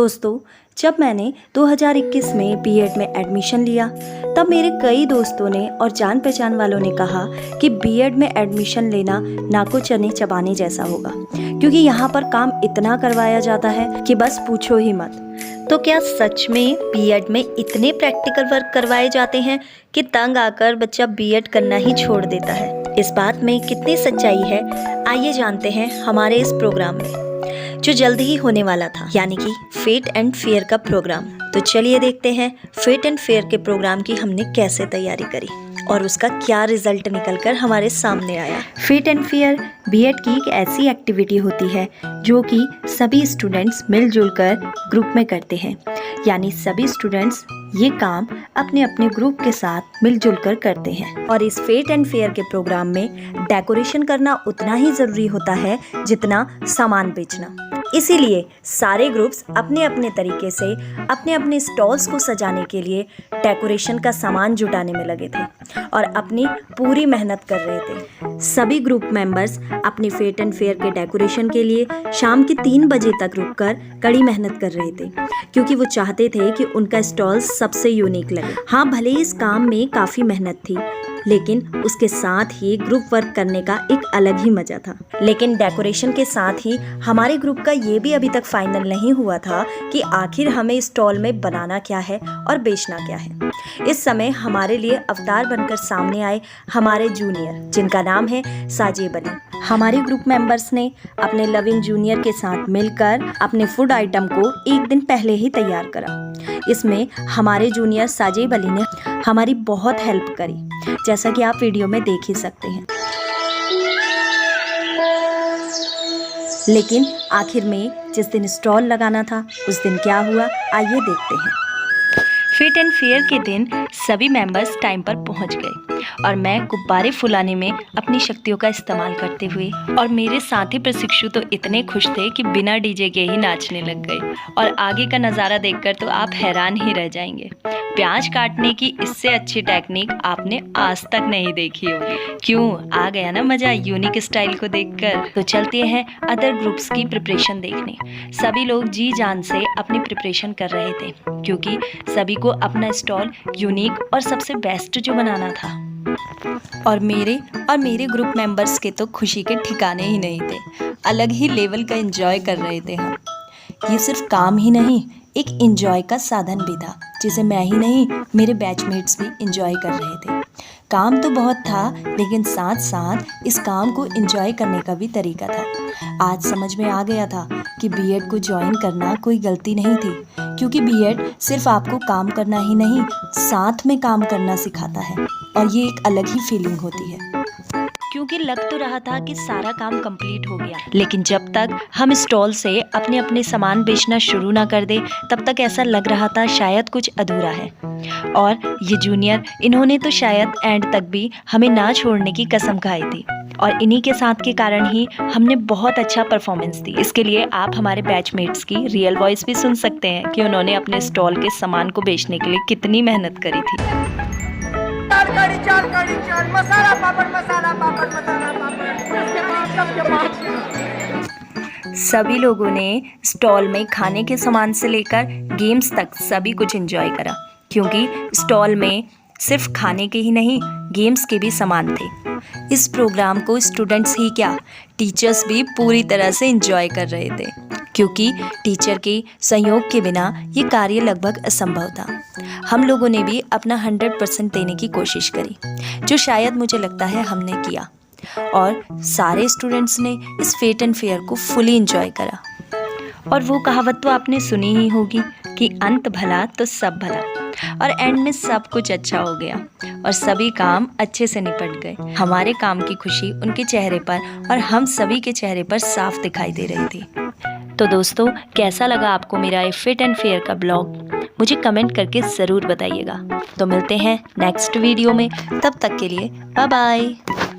दोस्तों, जब मैंने 2021 में बीएड में एडमिशन लिया तब मेरे कई दोस्तों ने और जान पहचान वालों ने कहा कि बीएड में एडमिशन लेना नाको चने चबाने जैसा होगा, क्योंकि यहाँ पर काम इतना करवाया जाता है कि बस पूछो ही मत। तो क्या सच में बीएड में इतने प्रैक्टिकल वर्क करवाए जाते हैं कि तंग आकर बच्चा बीएड करना ही छोड़ देता है? इस बात में कितनी सच्चाई है, आइए जानते हैं हमारे इस प्रोग्राम में, जो जल्द ही होने वाला था, यानी कि फेट एंड फेयर का प्रोग्राम। तो चलिए देखते हैं फेट एंड फेयर के प्रोग्राम की हमने कैसे तैयारी करी और उसका क्या रिजल्ट निकलकर हमारे सामने आया। फेट एंड फेयर बीएड की एक ऐसी एक्टिविटी होती है जो कि सभी स्टूडेंट्स मिलजुल कर ग्रुप में करते हैं, यानी सभी स्टूडेंट्स ये काम अपने अपने ग्रुप के साथ मिलजुल कर करते हैं। और इस फेट एंड फेयर के प्रोग्राम में डेकोरेशन करना उतना ही ज़रूरी होता है जितना सामान बेचना। इसीलिए सारे ग्रुप्स अपने अपने तरीके से अपने अपने स्टॉल्स को सजाने के लिए डेकोरेशन का सामान जुटाने में लगे थे और अपनी पूरी मेहनत कर रहे थे। सभी ग्रुप मेंबर्स अपने फेट एंड फेयर के डेकोरेशन के लिए शाम के 3 बजे तक रुककर कड़ी मेहनत कर रहे थे, क्योंकि वो चाहते थे कि उनका स्टॉल सबसे यूनिक लगे। हाँ, भले ही इस काम में काफ़ी मेहनत थी, लेकिन उसके साथ ही ग्रुप वर्क करने का एक अलग ही मज़ा था। लेकिन डेकोरेशन के साथ ही हमारे ग्रुप का ये भी अभी तक फाइनल नहीं हुआ था कि आखिर हमें स्टॉल में बनाना क्या है और बेचना क्या है। इस समय हमारे लिए अवतार बनकर सामने आए हमारे जूनियर, जिनका नाम है साजिब अली। हमारे ग्रुप मेंबर्स ने अपने लविंग जूनियर के साथ मिलकर अपने फूड आइटम को एक दिन पहले ही तैयार करा। इसमें हमारे जूनियर साजिब अली ने हमारी बहुत हेल्प करी, जैसा कि आप वीडियो में देख ही सकते हैं। लेकिन आखिर में जिस दिन स्टॉल लगाना था उस दिन क्या हुआ, आइए देखते हैं। फेट एंड फेयर के दिन सभी मेंबर्स टाइम पर पहुंच गए और मैं गुब्बारे फुलाने में अपनी शक्तियों का इस्तेमाल करते हुए, और मेरे साथी प्रशिक्षु तो इतने खुश थे कि बिना डीजे के ही नाचने लग गए। और आगे का नज़ारा देखकर तो आप हैरान ही रह जाएंगे। प्याज काटने की इससे अच्छी टेक्निक आपने आज तक नहीं देखी होगी। क्यों, आ गया ना मज़ा यूनिक स्टाइल को देखकर? तो चलते हैं अदर ग्रुप्स की प्रिपरेशन देखने। सभी लोग जी जान से अपनी प्रिपरेशन कर रहे थे, क्योंकि सभी को अपना स्टॉल यूनिक और सबसे बेस्ट जो बनाना था। और मेरे ग्रुप मेंबर्स के तो खुशी के ठिकाने ही नहीं थे। अलग ही लेवल का एंजॉय कर रहे थे हम। ये सिर्फ काम ही नहीं, एक एंजॉय का साधन भी था, जिसे मैं ही नहीं मेरे बैचमेट्स भी एंजॉय कर रहे थे। काम तो बहुत था, लेकिन साथ साथ इस काम को एंजॉय करने का भी तरीका था। आज समझ में आ गया था कि बीएड को ज्वाइन करना कोई गलती नहीं थी, क्योंकि बीएड सिर्फ आपको काम करना ही नहीं, साथ में काम करना सिखाता है, और ये एक अलग ही फीलिंग होती है। क्योंकि लग तो रहा था कि सारा काम कंप्लीट हो गया, लेकिन जब तक हम स्टॉल से अपने अपने सामान बेचना शुरू ना कर दे, तब तक ऐसा लग रहा था शायद कुछ अधूरा है। और ये जूनियर, इन्होंने तो शायद एंड तक भी हमें ना छोड़ने की कसम खाई थी, और इन्हीं के साथ के कारण ही हमने बहुत अच्छा परफॉर्मेंस दी। इसके लिए आप हमारे बैचमेट्स की रियल वॉइस भी सुन सकते हैं कि उन्होंने अपने स्टॉल के सामान को बेचने के लिए कितनी मेहनत करी थी। मसाला पापड़, मसाला पापड़, मसाला पापड़। सभी लोगों ने स्टॉल में खाने के सामान से लेकर गेम्स तक सभी कुछ एंजॉय करा, क्योंकि स्टॉल में सिर्फ खाने के ही नहीं, गेम्स के भी सामान थे। इस प्रोग्राम को स्टूडेंट्स ही क्या, टीचर्स भी पूरी तरह से एंजॉय कर रहे थे, क्योंकि टीचर के सहयोग के बिना ये कार्य लगभग असंभव था। हम लोगों ने भी अपना 100% देने की कोशिश करी, जो शायद मुझे लगता है हमने किया, और सारे स्टूडेंट्स ने इस फेट एंड फेयर को फुली एंजॉय करा। और वो कहावत तो आपने सुनी ही होगी कि अंत भला तो सब भला, और एंड में सब कुछ अच्छा हो गया और सभी काम अच्छे से निपट गए। हमारे काम की खुशी उनके चेहरे पर और हम सभी के चेहरे पर साफ दिखाई दे रही थी। तो दोस्तों, कैसा लगा आपको मेरा ये फेट एंड फेयर का ब्लॉग? मुझे कमेंट करके ज़रूर बताइएगा। तो मिलते हैं नेक्स्ट वीडियो में, तब तक के लिए बाय बाय।